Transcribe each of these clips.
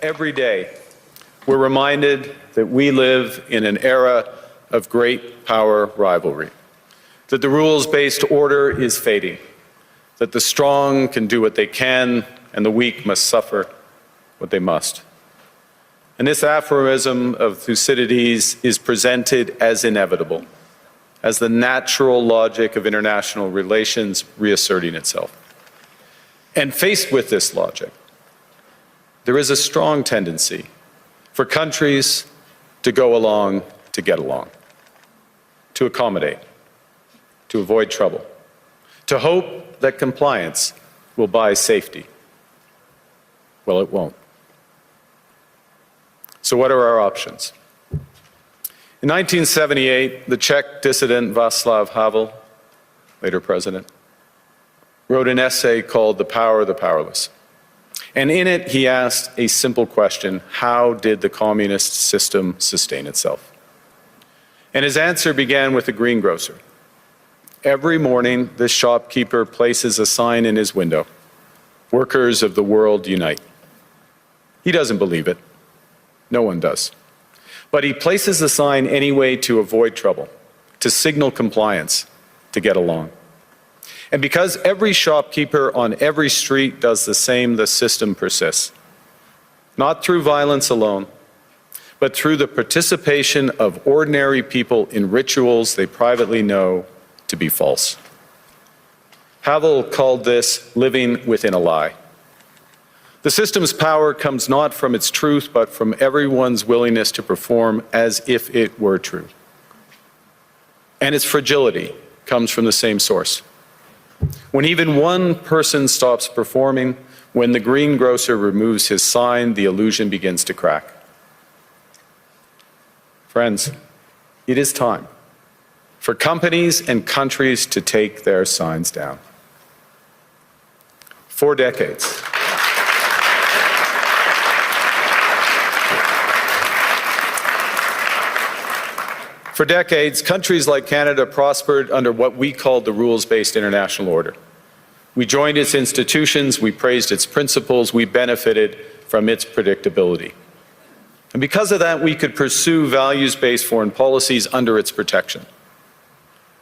Every day, we're reminded that we live in an era of great power rivalry, that the rules-based order is fading, that the strong can do what they can and the weak must suffer what they must. And this aphorism of Thucydides is presented as inevitable, as the natural logic of international relations reasserting itself. And faced with this logic, there is a strong tendency for countries to go along to get along, to accommodate, to avoid trouble, to hope that compliance will buy safety. Well, it won't. So what are our options? In 1978, the Czech dissident Václav Havel, later president, wrote an essay called The Power of the Powerless. And in it, he asked a simple question: how did the communist system sustain itself? And his answer began with a greengrocer. Every morning, this shopkeeper places a sign in his window: "Workers of the world unite." He doesn't believe it. No one does. But he places the sign anyway to avoid trouble, to signal compliance, to get along. And because every shopkeeper on every street does the same, the system persists. Not through violence alone, but through the participation of ordinary people in rituals they privately know to be false. Havel called this living within a lie. The system's power comes not from its truth, but from everyone's willingness to perform as if it were true. And its fragility comes from the same source. When even one person stops performing, when the greengrocer removes his sign, the illusion begins to crack. Friends, it is time for companies and countries to take their signs down. For decades, countries like Canada prospered under what we called the rules-based international order. We joined its institutions, we praised its principles, we benefited from its predictability. And because of that, we could pursue values-based foreign policies under its protection.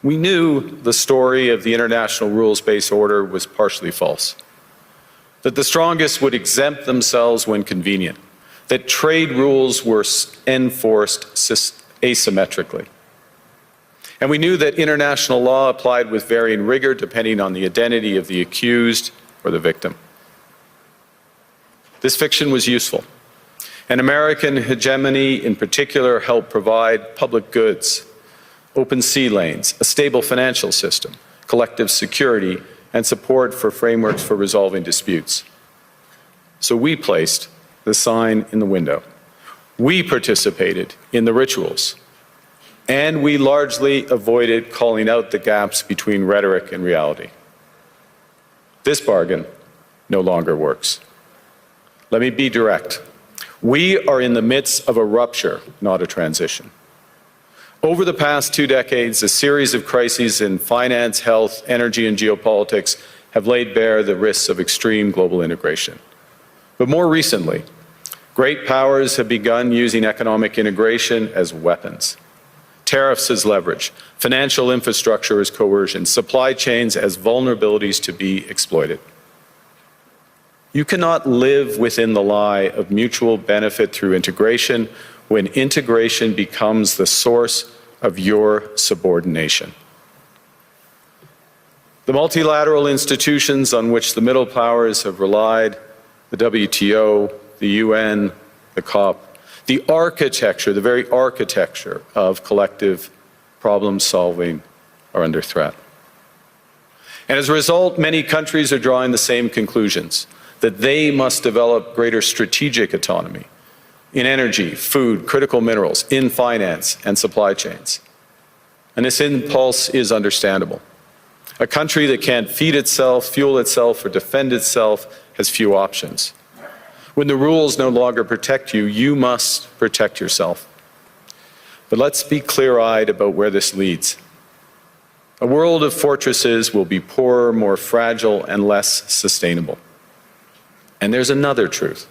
We knew the story of the international rules-based order was partially false, that the strongest would exempt themselves when convenient, that trade rules were enforced asymmetrically. And we knew that international law applied with varying rigor depending on the identity of the accused or the victim. This fiction was useful, and American hegemony in particular helped provide public goods, open sea lanes, a stable financial system, collective security, and support for frameworks for resolving disputes. So we placed the sign in the window. We participated in the rituals, and we largely avoided calling out the gaps between rhetoric and reality. This bargain no longer works. Let me be direct. We are in the midst of a rupture, not a transition. Over the past 2 decades, a series of crises in finance, health, energy, and geopolitics have laid bare the risks of extreme global integration. But more recently, great powers have begun using economic integration as weapons. Tariffs as leverage, financial infrastructure as coercion, supply chains as vulnerabilities to be exploited. You cannot live within the lie of mutual benefit through integration when integration becomes the source of your subordination. The multilateral institutions on which the middle powers have relied, the WTO, the UN, the COP, the architecture, the very architecture of collective problem solving are under threat. And as a result, many countries are drawing the same conclusions, that they must develop greater strategic autonomy in energy, food, critical minerals, in finance and supply chains. And this impulse is understandable. A country that can't feed itself, fuel itself, or defend itself has few options. When the rules no longer protect you, you must protect yourself. But let's be clear-eyed about where this leads. A world of fortresses will be poorer, more fragile, and less sustainable. And there's another truth.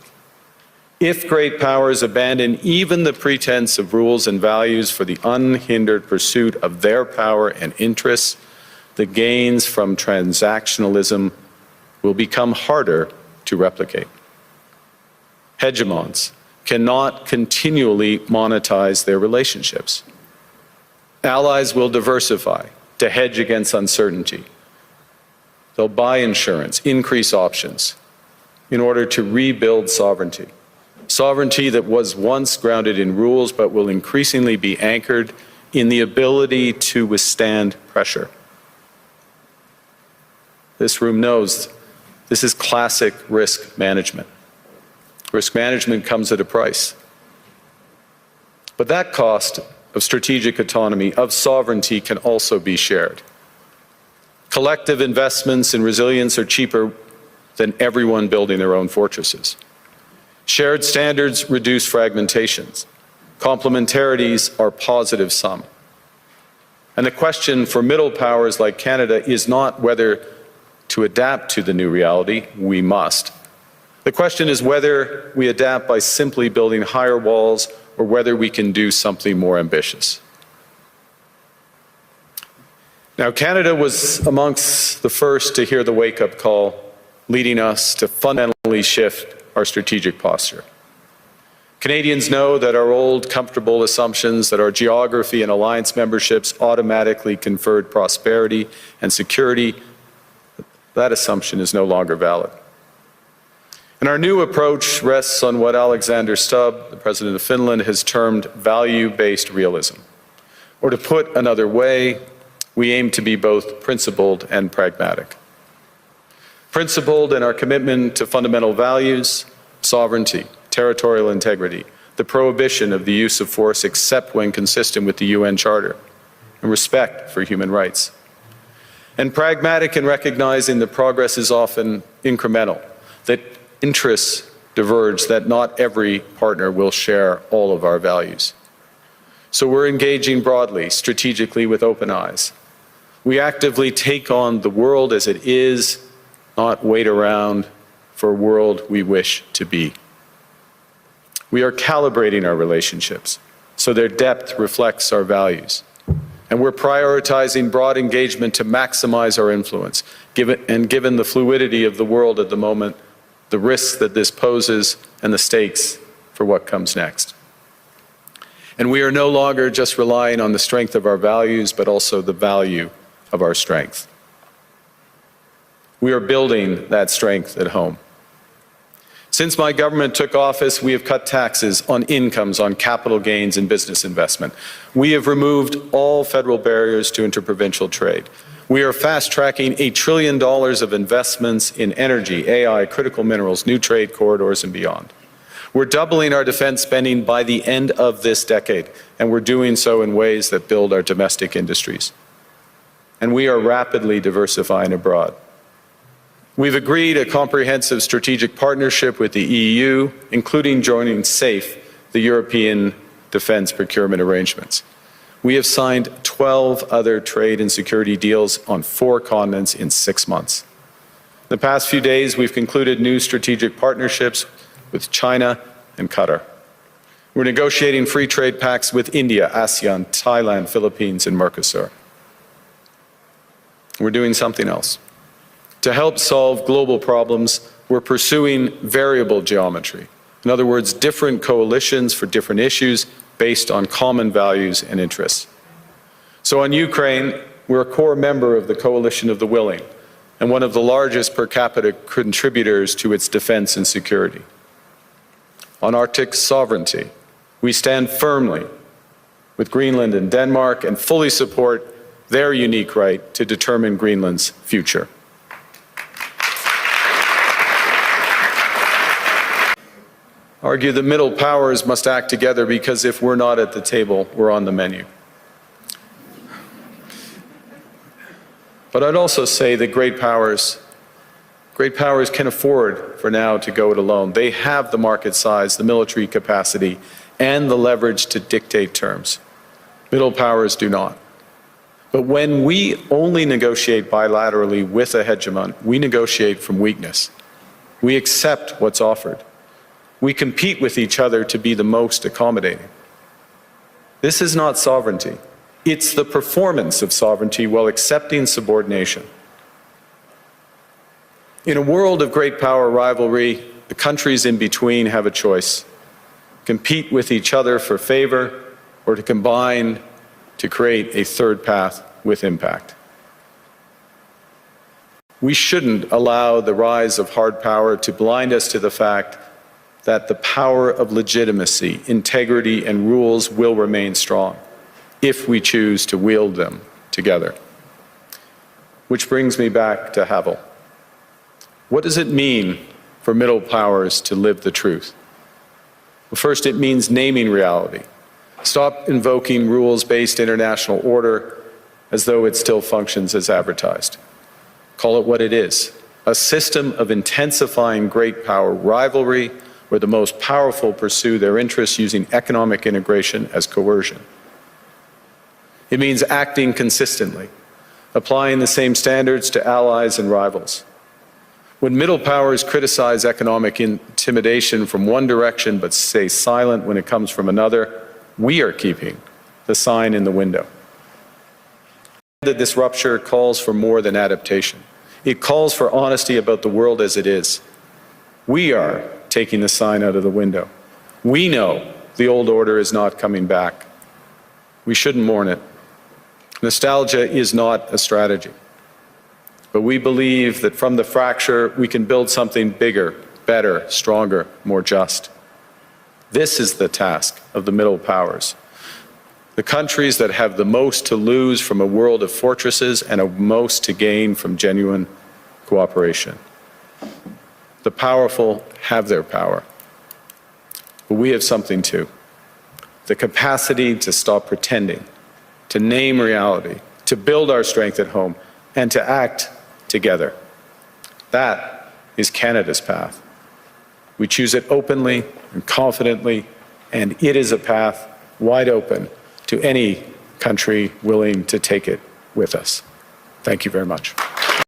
If great powers abandon even the pretense of rules and values for the unhindered pursuit of their power and interests, the gains from transactionalism will become harder to replicate. Hegemons cannot continually monetize their relationships. Allies will diversify to hedge against uncertainty. They'll buy insurance, increase options in order to rebuild sovereignty. Sovereignty that was once grounded in rules but will increasingly be anchored in the ability to withstand pressure. This room knows this is classic risk management. Risk management comes at a price. But that cost of strategic autonomy, of sovereignty, can also be shared. Collective investments in resilience are cheaper than everyone building their own fortresses. Shared standards reduce fragmentations. Complementarities are positive sum. And the question for middle powers like Canada is not whether to adapt to the new reality. We must. The question is whether we adapt by simply building higher walls or whether we can do something more ambitious. Now, Canada was amongst the first to hear the wake-up call, leading us to fundamentally shift our strategic posture. Canadians know that our old, comfortable assumptions that our geography and alliance memberships automatically conferred prosperity and security, that assumption is no longer valid. And our new approach rests on what Alexander Stubb, the President of Finland, has termed value-based realism. Or to put another way, we aim to be both principled and pragmatic. Principled in our commitment to fundamental values, sovereignty, territorial integrity, the prohibition of the use of force except when consistent with the UN Charter, and respect for human rights. And pragmatic in recognizing that progress is often incremental, that interests diverge, that not every partner will share all of our values. So we're engaging broadly, strategically, with open eyes. We actively take on the world as it is, not wait around for a world we wish to be. We are calibrating our relationships so their depth reflects our values. And we're prioritizing broad engagement to maximize our influence, given the fluidity of the world at the moment, the risks that this poses, and the stakes for what comes next. And we are no longer just relying on the strength of our values, but also the value of our strength. We are building that strength at home. Since my government took office, we have cut taxes on incomes, on capital gains and business investment. We have removed all federal barriers to interprovincial trade. We are fast-tracking $1 trillion of investments in energy, AI, critical minerals, new trade corridors, and beyond. We're doubling our defense spending by the end of this decade, and we're doing so in ways that build our domestic industries. And we are rapidly diversifying abroad. We've agreed a comprehensive strategic partnership with the EU, including joining SAFE, the European Defence Procurement Arrangements. We have signed 12 other trade and security deals on 4 continents in 6 months. In the past few days, we've concluded new strategic partnerships with China and Qatar. We're negotiating free trade pacts with India, ASEAN, Thailand, Philippines, and Mercosur. We're doing something else. To help solve global problems, we're pursuing variable geometry. In other words, different coalitions for different issues based on common values and interests. So on Ukraine, we're a core member of the Coalition of the Willing and one of the largest per capita contributors to its defense and security. On Arctic sovereignty, we stand firmly with Greenland and Denmark and fully support their unique right to determine Greenland's future. Argue the middle powers must act together because if we're not at the table, we're on the menu. But I'd also say that great powers can afford for now to go it alone. They have the market size, the military capacity, and the leverage to dictate terms. Middle powers do not. But when we only negotiate bilaterally with a hegemon, we negotiate from weakness. We accept what's offered. We compete with each other to be the most accommodating. This is not sovereignty. It's the performance of sovereignty while accepting subordination. In a world of great power rivalry, the countries in between have a choice: compete with each other for favor, or to combine to create a third path with impact. We shouldn't allow the rise of hard power to blind us to the fact that the power of legitimacy, integrity, and rules will remain strong if we choose to wield them together. Which brings me back to Havel. What does it mean for middle powers to live the truth? Well, first, it means naming reality. Stop invoking rules-based international order as though it still functions as advertised. Call it what it is: a system of intensifying great power rivalry where the most powerful pursue their interests using economic integration as coercion. It means acting consistently, applying the same standards to allies and rivals. When middle powers criticize economic intimidation from one direction but stay silent when it comes from another, we are keeping the sign in the window. That this rupture calls for more than adaptation. It calls for honesty about the world as it is. We are taking the sign out of the window. We know the old order is not coming back. We shouldn't mourn it. Nostalgia is not a strategy. But we believe that from the fracture, we can build something bigger, better, stronger, more just. This is the task of the middle powers. The countries that have the most to lose from a world of fortresses and a most to gain from genuine cooperation. The powerful have their power, but we have something too. The capacity to stop pretending, to name reality, to build our strength at home, and to act together. That is Canada's path. We choose it openly and confidently, and it is a path wide open to any country willing to take it with us. Thank you very much.